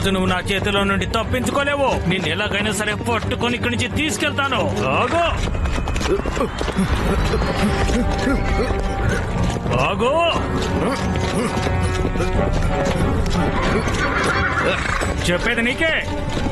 రోజు నువ్వు నా చేతిలో నుండి తప్పించుకోలేవు. నేను ఎలాగైనా సరే పట్టుకొని ఇక్కడి నుంచి తీసుకెళ్తాను. ఆగో ఆగో, చెప్పేది నీకే.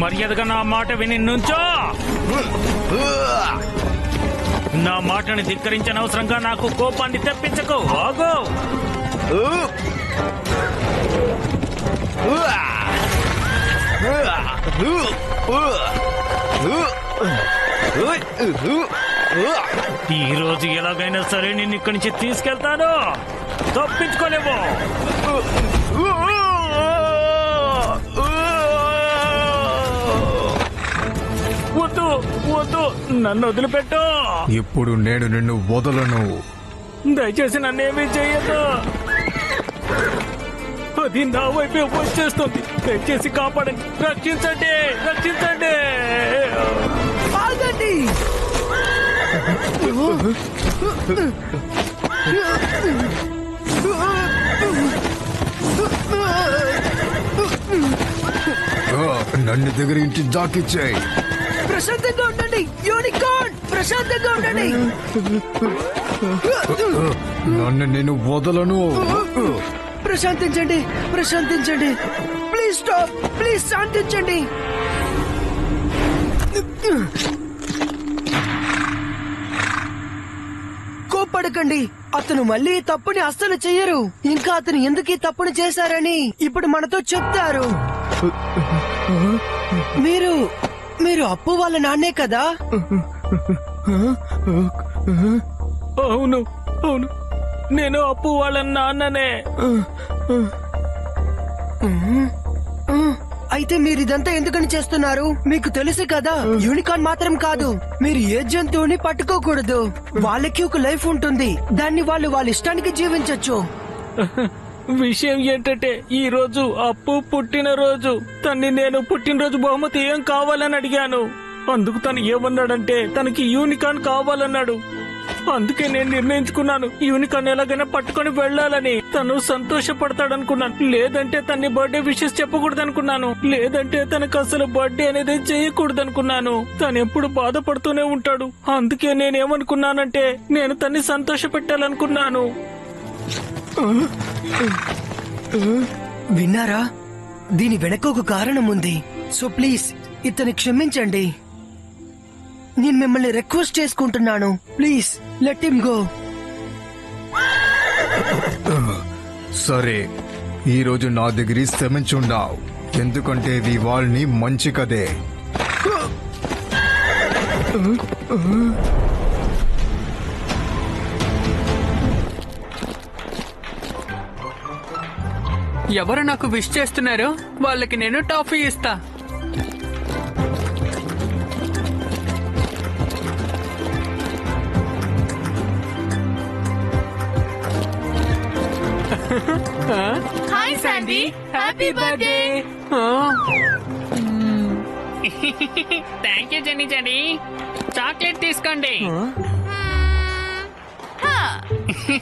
మర్యాదగా నా మాట విని నుంచో. నా మాటని ధిక్కరించిన అవసరంగా నాకు కోపాన్ని తెప్పించకు. ఆగో ఈ రోజు ఎలాగైనా సరే నిన్ను ఇక్కడి నుంచి తీసుకెళ్తాను. తప్పించుకోలేవు. వద్దు వద్దు, నన్ను వదిలిపెట్టు. ఇప్పుడు నేను నిన్ను వదలను. దయచేసి నన్నేమీ చెయ్యదు. అది నా వైపే వచ్చేస్తుంది. దయచేసి కాపాడండి, రక్షించండి, రక్షించండి. ఆగండి. నన్ను దగ్గర ఇంటి దాకిచ్చాయి. ప్రశాంతంగా ఉండండి యూనికార్న్, ప్రశాంతంగా ఉండండి. నన్ను నేను వదలను. ప్రశాంతించండి, ప్రశాంతించండి. ప్లీజ్ స్టాప్, ప్లీజ్ శాంతించండి. కోప్పడకండి. అతను మళ్ళీ ఈ తప్పుని అస్సలు చెయ్యరు. ఇంకా అతను ఎందుకు ఈ తప్పుని చేశారని ఇప్పుడు మనతో చెప్తారు. మీరు మీరు అప్పు వాళ్ళ నాన్నే కదా? అవును అవును, నేను అప్పు వాళ్ళ నాన్ననే. అయితే మీరు ఇదంతా ఎందుకని చేస్తున్నారు? మీకు తెలుసు కదా, యూనికార్న్ మాత్రం కాదు, మీరు ఏ జంతువుని పట్టుకోకూడదు. వాళ్ళకి ఒక లైఫ్ ఉంటుంది. దాన్ని వాళ్ళు వాళ్ళ ఇష్టానికి జీవించొచ్చు. విషయం ఏంటంటే ఈ రోజు అప్పు పుట్టినరోజు. తన్ని నేను పుట్టినరోజు బహుమతి ఏం కావాలని అడిగాను. అందుకు తను ఏమన్నాడంటే తనకి యూనికార్న్ కావాలన్నాడు. అందుకే నేను నిర్ణయించుకున్నాను యూనికార్న్ ఎలాగైనా పట్టుకొని వెళ్ళాలని. తను సంతోషపడతాడనుకున్నాను. లేదంటే తన్ని బర్త్డే విషెస్ చెప్పకూడదనుకున్నాను. లేదంటే తనకు అసలు బర్త్డే అనేది చేయకూడదనుకున్నాను. తను ఎప్పుడు బాధపడుతూనే ఉంటాడు. అందుకే నేనేమనుకున్నానంటే నేను తన్ని సంతోష పెట్టాలనుకున్నాను. విన్నారా? దీని వెనక ఒక కారణం ఉంది. సో ప్లీజ్ ఇతని క్షమించండి. నేను మిమ్మల్ని రిక్వెస్ట్ చేసుకుంటున్నాను. Please let him go. సరే, ఈ రోజు నా దగ్గర క్షమించుండావు. ఎందుకంటే ఇది వాళ్ళని మంచి కదే. ఎవరు నాకు విష్ చేస్తున్నారు వాళ్ళకి నేను టాఫీ ఇస్తా. Hi Sandy, happy birthday. Thank you Jenny Jenny. Chocolate తీసుకోండి.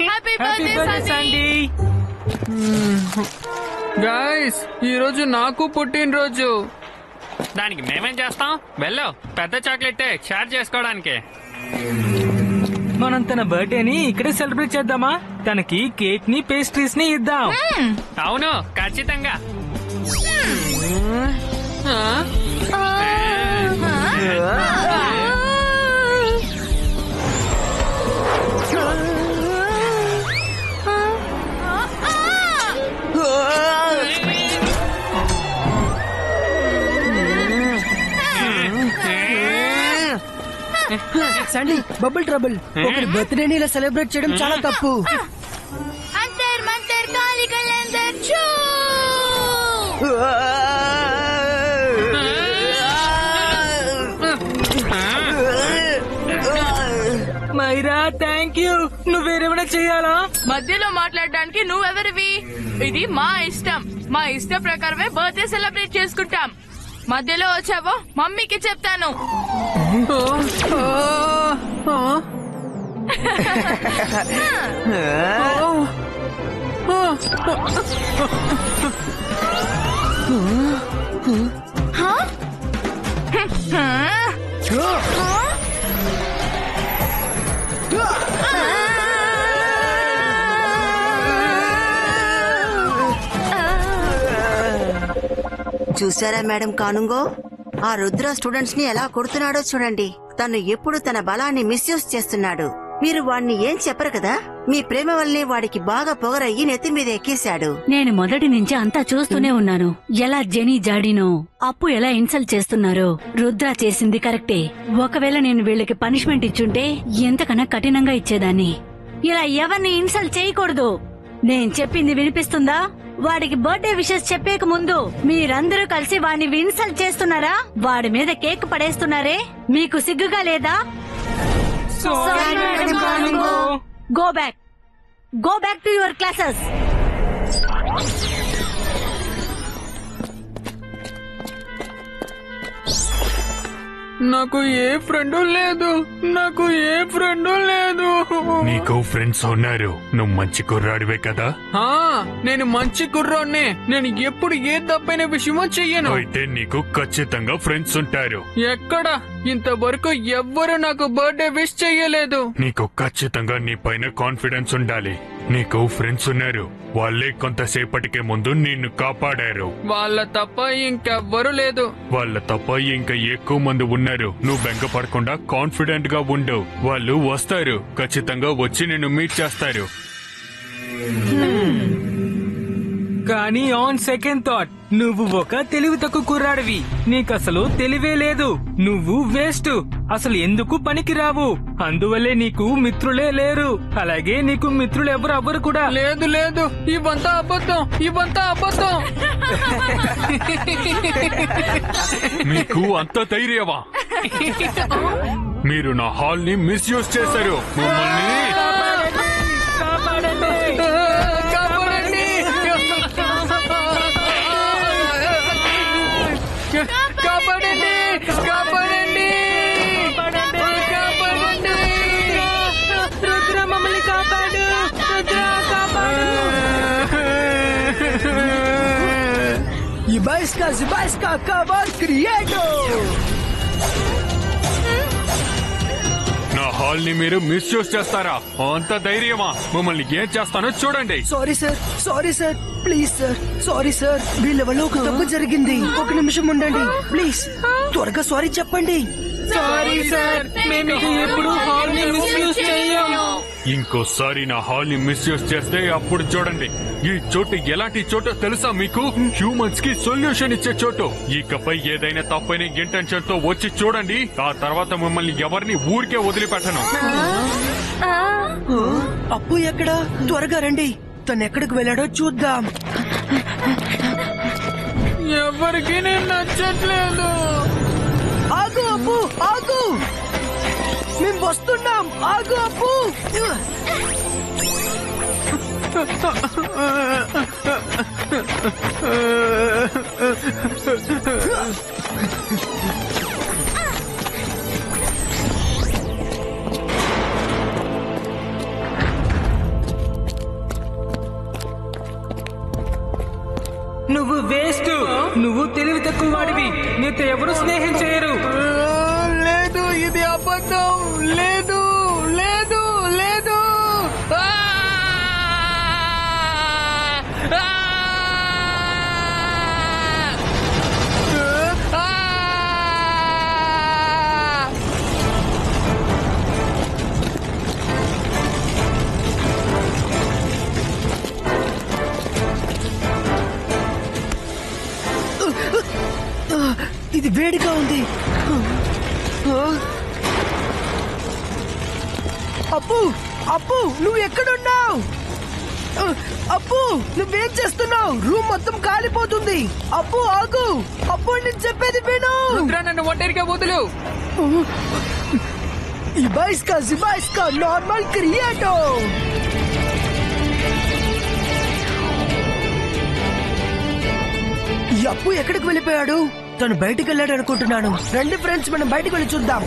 Happy birthday Sandy. గైస్, ఈ రోజు నాకు పుట్టినరోజు. దానికి మేమేం చేస్తాం? వెళ్ళు, పెద్ద చాక్లెట్ షేర్ చేసుకోవడానికి. మనం తన బర్త్డేని ఇక్కడే సెలబ్రేట్ చేద్దామా? తనకి కేక్ ని పేస్ట్రీస్ ని ఇద్దాం. అవును, ఖచ్చితంగా. Sandy, bubble trouble. ఒకరి బర్త్డేని ఇలా సెలబ్రేట్ చేయడం చాలా తప్పు. అంతర్ మంతర్ కాలి కలందర్ చూ. Myra, thank you. నువ్వు వేరేమైనా చెయ్యాలా? మధ్యలో మాట్లాడడానికి నువ్వెవరివి? ఇది మా ఇష్టం. మా ఇష్టం ప్రకారమే బర్త్డే సెలబ్రేట్ చేసుకుంటాం. మధ్యలో వచ్చావో మమ్మీకి చెప్తాను. హా? హా? చూసారా మేడం కానుంగో, ఆ రుద్ర స్టూడెంట్స్ ని ఎలా కొడుతున్నాడో చూడండి. తను ఎప్పుడు తన బలాన్ని మిస్యూజ్ చేస్తున్నాడు. మీరు వాణ్ణి ఏం చెప్పరు కదా. మీ ప్రేమ వల్లనే వాడికి బాగా పొగరయ్యి నెత్తి మీద ఎక్కేశాడు. నేను మొదటి నుంచి అంతా చూస్తూనే ఉన్నాను. ఎలా జెనీ జాడీనో అప్పు ఎలా ఇన్సల్ట్ చేస్తున్నారో. రుద్ర చేసింది కరెక్టే. ఒకవేళ నేను వీళ్ళకి పనిష్మెంట్ ఇచ్చుంటే ఎంతకన్నా కఠినంగా ఇచ్చేదాన్ని. ఇలా ఎవరిని ఇన్సల్ట్ చేయకూడదు. నేను చెప్పింది వినిపిస్తుందా? వాడికి బర్త్డే విషెస్ చెప్పేక ముందు మీరందరూ కలిసి వాడిని ఇన్సల్ట్ చేస్తున్నారా? వాడి మీద కేక్ పడేస్తున్నారే, మీకు సిగ్గుగా లేదా? Go back to your classes. నాకు ఏ ఫ్రెండు లేదు. నీకు ఫ్రెండ్స్ ఉన్నారు. నువ్వు మంచి కుర్రాడివే కదా. నేను మంచి కుర్రోడ్నే. నేను ఎప్పుడు ఏ తప్పైన విషయమో చెయ్యను. అయితే నీకు ఖచ్చితంగా ఫ్రెండ్స్ ఉంటారు. ఎక్కడ? ఇంతవరకు ఎవ్వరు నాకు బర్త్డే విష్ చెయ్యలేదు. నీకు ఖచ్చితంగా నీ పైన కాన్ఫిడెన్స్ ఉండాలి. నీకు ఫ్రెండ్స్ ఉన్నారు. వాళ్ళే కొంతసేపటికే ముందు నిన్ను కాపాడారు. వాళ్ళ తప్ప ఇంకెవ్వరు లేదు. వాళ్ళ తప్ప ఇంకా ఎక్కువ మంది ఉన్నారు. నువ్వు బెంగపడకుండా కాన్ఫిడెంట్ గా ఉండు. వాళ్ళు వస్తారు. ఖచ్చితంగా వచ్చి నిన్ను మీట్ చేస్తారు. కానీ ఆన్ సెకండ్ థాట్, నువ్వు ఒక తెలివి తక్కువ కుర్రాడివి. నీకసలు తెలివే లేదు. నువ్వు వేస్ట్. అసలు ఎందుకు పనికి రావు. అందువల్లే నీకు మిత్రులే లేరు. అలాగే నీకు మిత్రులు ఎవరు కూడా లేదు. ఇవంతా అబద్ధం. మీకు అంత ధైర్యమా? మీరు నా హాల్ ని మిస్యూజ్ చేశారు. మమ్మల్ని Zibaiska, acabas criado! నా హాల్ ని మీరు మిస్యూజ్ చేస్తారా? అంత ధైర్యమా? మమ్మల్ని ఏం చేస్తానో చూడండి. Sorry sir, please sir, sorry sir. వీళ్ళ వల్ల ఒక తప్పు జరిగింది. ఒక నిమిషం ఉండండి ప్లీజ్. త్వరగా సారీ చెప్పండి. సారీ సార్, మేము ఎప్పుడు హాల్ ని మిస్యూజ్ చెయ్యం. ఇంకోసారి నా హాల్ ని మిస్యూజ్ చేస్తే అప్పుడు చూడండి. ఈ చోటు ఎలాంటి చోటో తెలుసా మీకు? హ్యూమన్స్ కి సొల్యూషన్ ఇచ్చే చోటు. ఇకపై ఏదైనా తప్పైన ఇంటెన్షన్ తో వచ్చి చూడండి. ఆ తర్వాత మిమ్మల్ని ఎవరిని ఊరికే వదిలిపెట్టను. అప్పు ఎక్కడా? త్వరగా రండి. తను ఎక్కడికి వెళ్ళాడో చూద్దాం. ఎవరికి నేను నచ్చట్లేదు. ఆగు అప్పు, ఆగు. మేము వస్తున్నాం. ఆగు అప్పు. నువ్వు వేస్ట్. నువ్వు తెలివి తక్కువ వాడివి. నీతో ఎవరు స్నేహం చేయరు. లేదు, ఇది అబద్ధం. లేదు. ఇది వేడిగా ఉంది. అప్పు నువ్వు ఎక్కడున్నావు? అప్పు నువ్వేం చేస్తున్నావు? రూమ్ మొత్తం కాలిపోతుంది. అప్పు ఆగు. అప్పు నేను చెప్పేది విను. నన్ను ఒంటరిగా వదులు. Zibaiska, normal creato. ఈ అప్పు ఎక్కడికి వెళ్ళిపోయాడు? తను బయటికి వెళ్ళాడు అనుకుంటున్నాను. రండి ఫ్రెండ్స్, మనం బయటికి వెళ్ళి చూద్దాం.